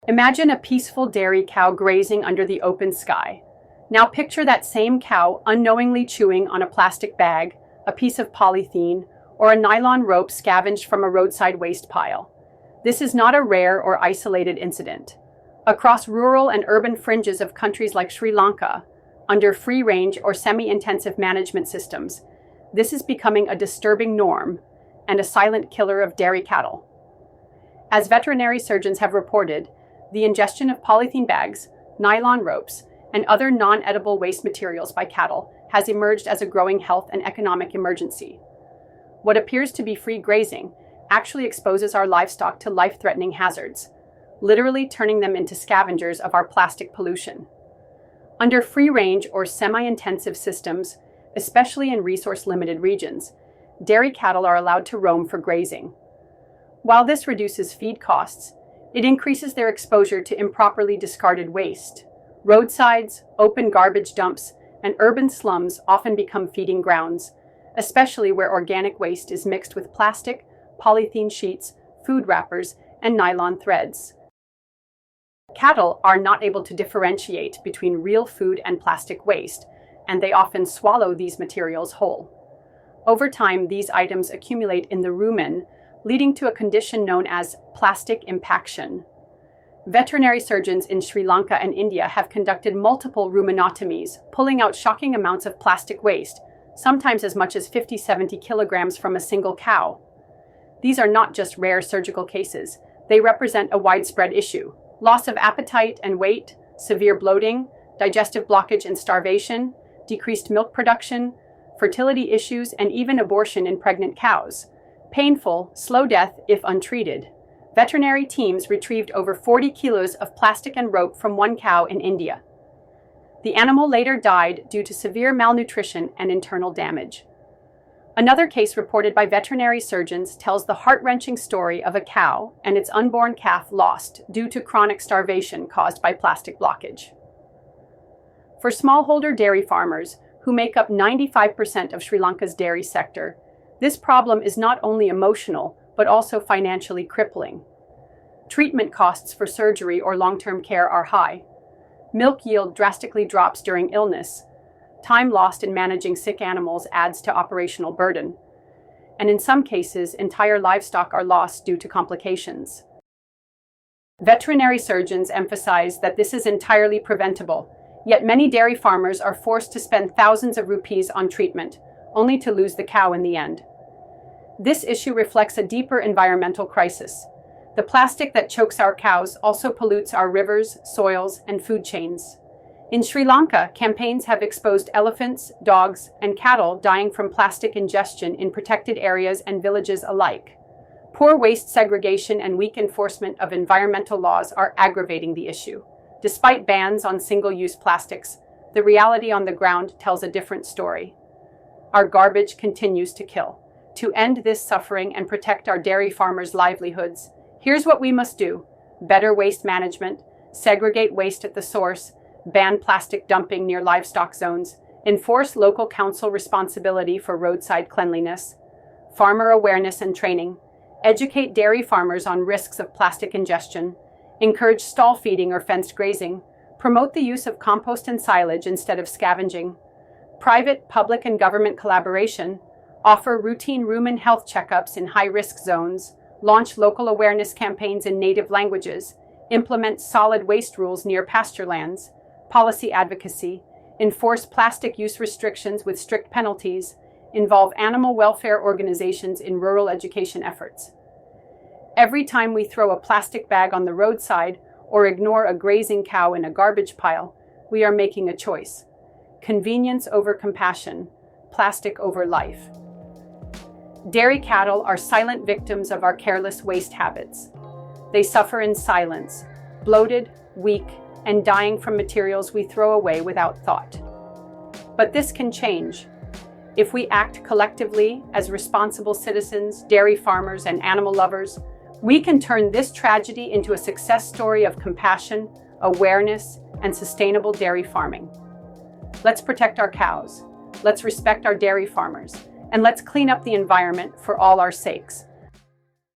Imagine a peaceful dairy cow grazing under the open sky. Now picture that same cow unknowingly chewing on a plastic bag, a piece of polythene, or a nylon rope scavenged from a roadside waste pile. This is not a rare or isolated incident. Across rural and urban fringes of countries like Sri Lanka, under free-range or semi-intensive management systems, this is becoming a disturbing norm and a silent killer of dairy cattle. As veterinary surgeons have reported, the ingestion of polythene bags, nylon ropes, and other non-edible waste materials by cattle has emerged as a growing health and economic emergency. What appears to be free grazing actually exposes our livestock to life-threatening hazards, literally turning them into scavengers of our plastic pollution. Under free-range or semi-intensive systems, especially in resource-limited regions, dairy cattle are allowed to roam for grazing. While this reduces feed costs, it increases their exposure to improperly discarded waste. Roadsides, open garbage dumps, and urban slums often become feeding grounds, especially where organic waste is mixed with plastic, polythene sheets, food wrappers, and nylon threads. Cattle are not able to differentiate between real food and plastic waste, and they often swallow these materials whole. Over time, these items accumulate in the rumen, leading to a condition known as plastic impaction. Veterinary surgeons in Sri Lanka and India have conducted multiple rumenotomies, pulling out shocking amounts of plastic waste, sometimes as much as 50-70 kilograms from a single cow. These are not just rare surgical cases. They represent a widespread issue. Loss of appetite and weight, severe bloating, digestive blockage and starvation, decreased milk production, fertility issues, and even abortion in pregnant cows. Painful, slow death if untreated. Veterinary teams retrieved over 40 kilos of plastic and rope from one cow in India. The animal later died due to severe malnutrition and internal damage. Another case reported by veterinary surgeons tells the heart-wrenching story of a cow and its unborn calf lost due to chronic starvation caused by plastic blockage. For smallholder dairy farmers, who make up 95% of Sri Lanka's dairy sector, this problem is not only emotional, but also financially crippling. Treatment costs for surgery or long-term care are high. Milk yield drastically drops during illness. Time lost in managing sick animals adds to operational burden. And in some cases, entire livestock are lost due to complications. Veterinary surgeons emphasize that this is entirely preventable, yet many dairy farmers are forced to spend thousands of rupees on treatment, only to lose the cow in the end. This issue reflects a deeper environmental crisis. The plastic that chokes our cows also pollutes our rivers, soils, and food chains. In Sri Lanka, campaigns have exposed elephants, dogs, and cattle dying from plastic ingestion in protected areas and villages alike. Poor waste segregation and weak enforcement of environmental laws are aggravating the issue. Despite bans on single-use plastics, the reality on the ground tells a different story. Our garbage continues to kill. To end this suffering and protect our dairy farmers' livelihoods, here's what we must do: better waste management, segregate waste at the source, ban plastic dumping near livestock zones, enforce local council responsibility for roadside cleanliness, farmer awareness and training, educate dairy farmers on risks of plastic ingestion, encourage stall feeding or fenced grazing, promote the use of compost and silage instead of scavenging, private, public, and government collaboration, offer routine rumen health checkups in high-risk zones, launch local awareness campaigns in native languages, implement solid waste rules near pasture lands, policy advocacy, enforce plastic use restrictions with strict penalties, involve animal welfare organizations in rural education efforts. Every time we throw a plastic bag on the roadside or ignore a grazing cow in a garbage pile, we are making a choice. Convenience over compassion, plastic over life. Dairy cattle are silent victims of our careless waste habits. They suffer in silence, bloated, weak, and dying from materials we throw away without thought. But this can change. If we act collectively as responsible citizens, dairy farmers, and animal lovers, we can turn this tragedy into a success story of compassion, awareness, and sustainable dairy farming. Let's protect our cows. Let's respect our dairy farmers. And let's clean up the environment for all our sakes.